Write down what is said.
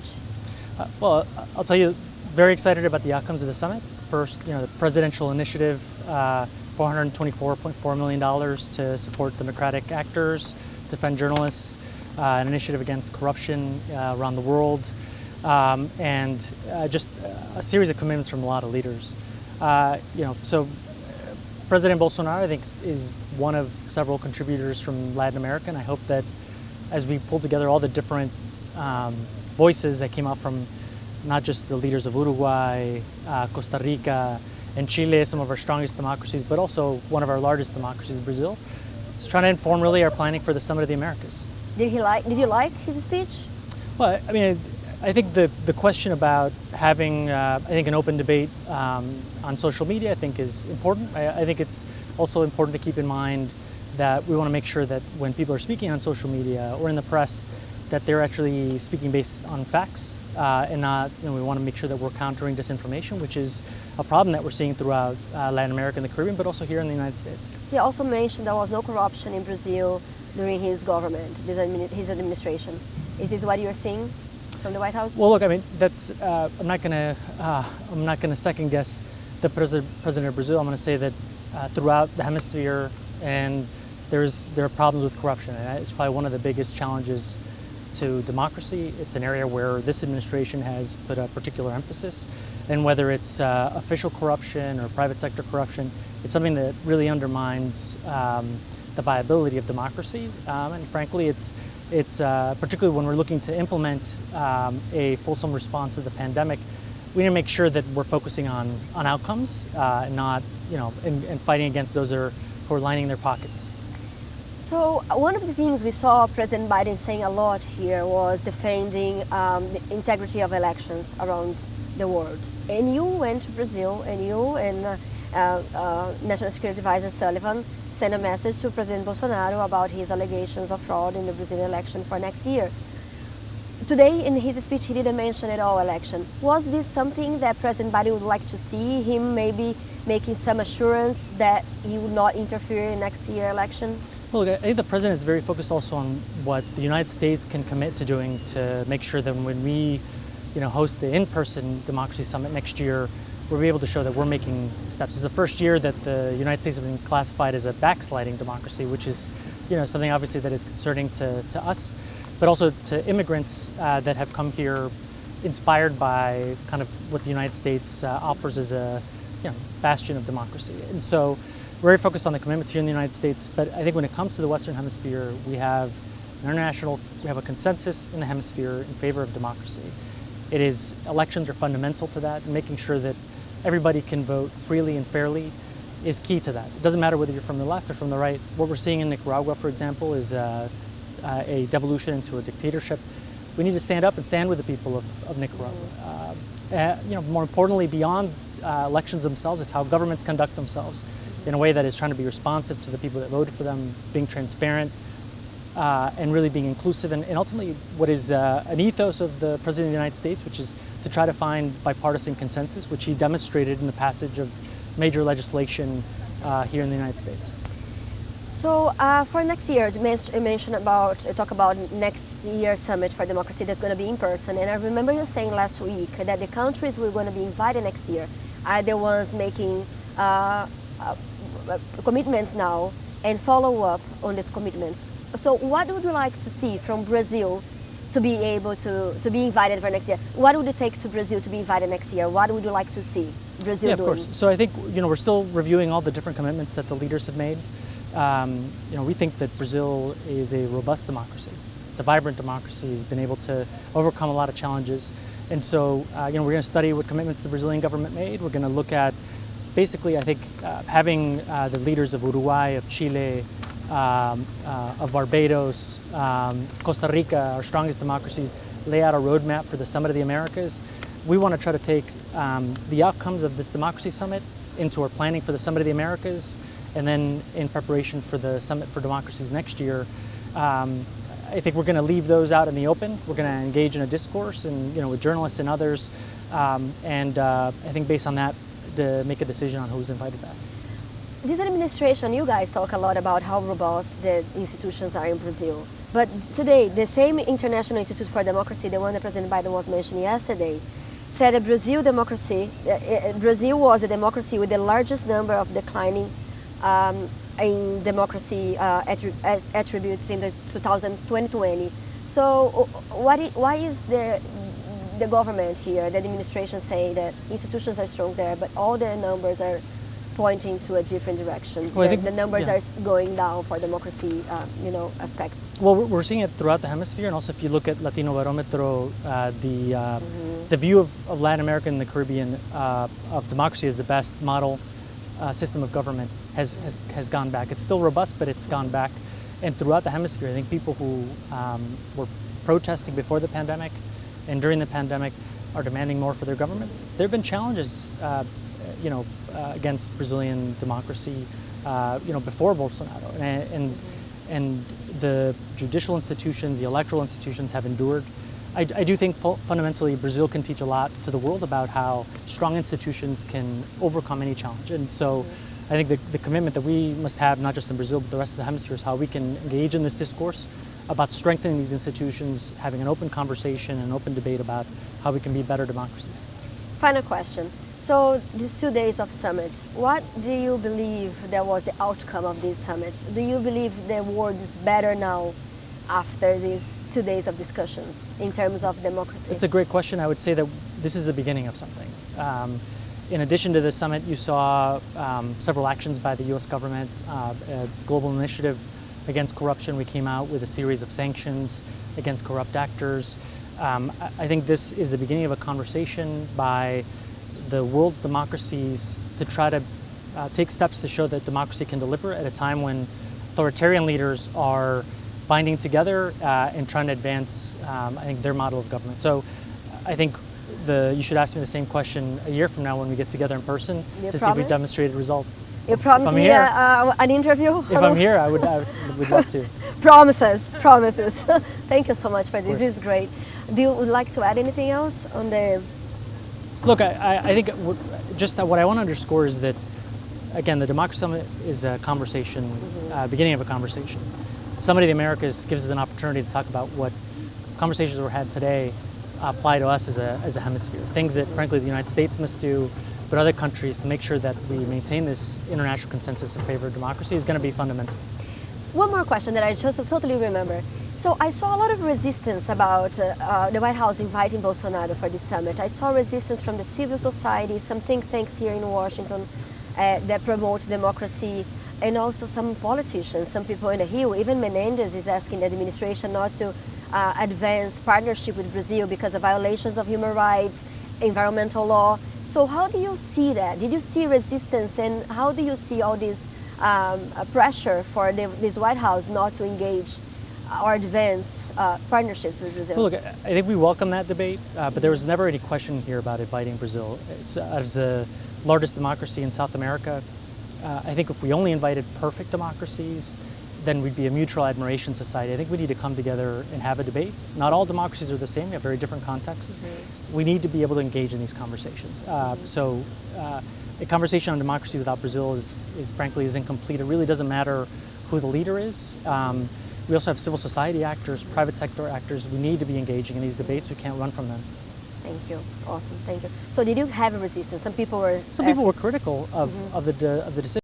speech? Well, I'll tell you, very excited about the outcomes of the summit. First, the presidential initiative, $424.4 million to support democratic actors, defend journalists, an initiative against corruption around the world, and just a series of commitments from a lot of leaders. So President Bolsonaro, I think, is one of several contributors from Latin America, and I hope that as we pull together all the different voices that came out from not just the leaders of Uruguay, Costa Rica, and Chile, some of our strongest democracies, but also one of our largest democracies, Brazil, is trying to inform really our planning for the Summit of the Americas. Did you like his speech? Well, I mean, I think the question about having, an open debate on social media, I think is important. I think it's also important to keep in mind that we want to make sure that when people are speaking on social media or in the press, that they're actually speaking based on facts and not, we want to make sure that we're countering disinformation, which is a problem that we're seeing throughout Latin America and the Caribbean, but also here in the United States. He also mentioned there was no corruption in Brazil during his government, his administration. Is this what you're seeing from the White House? Well, look, I mean, that's, I'm not gonna second guess the president of Brazil. I'm gonna say that throughout the hemisphere, and there are problems with corruption, and it's probably one of the biggest challenges to democracy. It's an area where this administration has put a particular emphasis, and whether it's official corruption or private sector corruption, it's something that really undermines the viability of democracy. And frankly, it's particularly when we're looking to implement a fulsome response to the pandemic, we need to make sure that we're focusing on outcomes and not, and fighting against those who are lining their pockets. So one of the things we saw President Biden saying a lot here was defending the integrity of elections around the world. And you went to Brazil, and you and National Security Advisor Sullivan sent a message to President Bolsonaro about his allegations of fraud in the Brazilian election for next year. Today, in his speech, he didn't mention at all election. Was this something that President Biden would like to see, him maybe making some assurance that he would not interfere in next year's election? Well, look, I think the president is very focused also on what the United States can commit to doing to make sure that when we, host the in-person democracy summit next year, we'll be able to show that we're making steps. It's the first year that the United States has been classified as a backsliding democracy, which is, something obviously that is concerning to us, but also to immigrants that have come here inspired by kind of what the United States offers as a, bastion of democracy. And so we're very focused on the commitments here in the United States, but I think when it comes to the Western Hemisphere, we have a consensus in the hemisphere in favor of democracy. Elections are fundamental to that, and making sure that everybody can vote freely and fairly is key to that. It doesn't matter whether you're from the left or from the right. What we're seeing in Nicaragua, for example, is a devolution into a dictatorship. We need to stand up and stand with the people of Nicaragua. More importantly, beyond elections themselves, it's how governments conduct themselves in a way that is trying to be responsive to the people that voted for them, being transparent, and really being inclusive, and ultimately what is an ethos of the President of the United States, which is to try to find bipartisan consensus, which he demonstrated in the passage of major legislation here in the United States. So for next year, you talk about next year's summit for democracy that's going to be in person, and I remember you saying last week that the countries we're going to be invited next year are the ones making commitments now and follow up on these commitments. So what would you like to see from Brazil to be able to be invited for next year? What would it take to Brazil to be invited next year? What would you like to see Brazil doing? Of course. So I think we're still reviewing all the different commitments that the leaders have made. We think that Brazil is a robust democracy. It's a vibrant democracy. It's been able to overcome a lot of challenges. And so we're going to study what commitments the Brazilian government made. We're going to look at basically, I think, having the leaders of Uruguay, of Chile, of Barbados, Costa Rica, our strongest democracies, lay out a roadmap for the Summit of the Americas. We want to try to take the outcomes of this democracy summit into our planning for the Summit of the Americas, and then in preparation for the Summit for Democracies next year. I think we're going to leave those out in the open. We're going to engage in a discourse and with journalists and others, and I think based on that, to make a decision on who's invited back. this administration, you guys talk a lot about how robust the institutions are in Brazil. But today, the same International Institute for Democracy, the one that President Biden was mentioning yesterday, said that Brazil was a democracy with the largest number of declining in democracy attributes in the 2020. So why is the government here, the administration, say that institutions are strong there, but all the numbers are pointing to a different direction? Well, the numbers are going down for democracy, aspects. Well, we're seeing it throughout the hemisphere, and also if you look at Latino Barometro, the view of Latin America and the Caribbean of democracy as the best model system of government has gone back. It's still robust, but it's gone back. And throughout the hemisphere, I think people who were protesting before the pandemic and during the pandemic are demanding more for their governments. There have been challenges, against Brazilian democracy, before Bolsonaro, and the judicial institutions, the electoral institutions have endured. I do think fundamentally Brazil can teach a lot to the world about how strong institutions can overcome any challenge. And so I think the commitment that we must have, not just in Brazil, but the rest of the hemisphere, is how we can engage in this discourse about strengthening these institutions, having an open conversation, an open debate about how we can be better democracies. Final question. So these 2 days of summit, what do you believe that was the outcome of this summit? Do you believe the world is better now after these 2 days of discussions in terms of democracy? It's a great question. I would say that this is the beginning of something. In addition to the summit, you saw several actions by the U.S. government, a global initiative against corruption. We came out with a series of sanctions against corrupt actors. I think this is the beginning of a conversation by the world's democracies to try to take steps to show that democracy can deliver at a time when authoritarian leaders are binding together and trying to advance, I think, their model of government. So I think you should ask me the same question a year from now when we get together in person to see if we've demonstrated results. You promised me an interview? If I'm here, I would love to. Promises. Thank you so much for this. This is great. Do you would like to add anything else on the... Look, I think just what I want to underscore is that, again, the Democracy Summit is a conversation, beginning of a conversation. Summit of the Americas gives us an opportunity to talk about what conversations were had today apply to us as a hemisphere. Things that, frankly, the United States must do, but other countries, to make sure that we maintain this international consensus in favor of democracy, is going to be fundamental. One more question that I just totally remember. So I saw a lot of resistance about the White House inviting Bolsonaro for this summit. I saw resistance from the civil society, some think tanks here in Washington that promote democracy, and also some politicians, some people in the Hill. Even Menendez is asking the administration not to advance partnership with Brazil because of violations of human rights, environmental law. So how do you see that? Did you see resistance, and how do you see all this pressure for this White House not to engage or advance partnerships with Brazil? Well, look, I think we welcome that debate, but there was never any question here about inviting Brazil. As the largest democracy in South America, I think if we only invited perfect democracies, then we'd be a mutual admiration society. I think we need to come together and have a debate. Not all democracies are the same. We have very different contexts. We need to be able to engage in these conversations. So a conversation on democracy without Brazil is frankly incomplete. It really doesn't matter who the leader is. We also have civil society actors, private sector actors. We need to be engaging in these debates. We can't run from them. Thank you. Awesome. Thank you. So did you have a resistance? Some people were critical of the decision.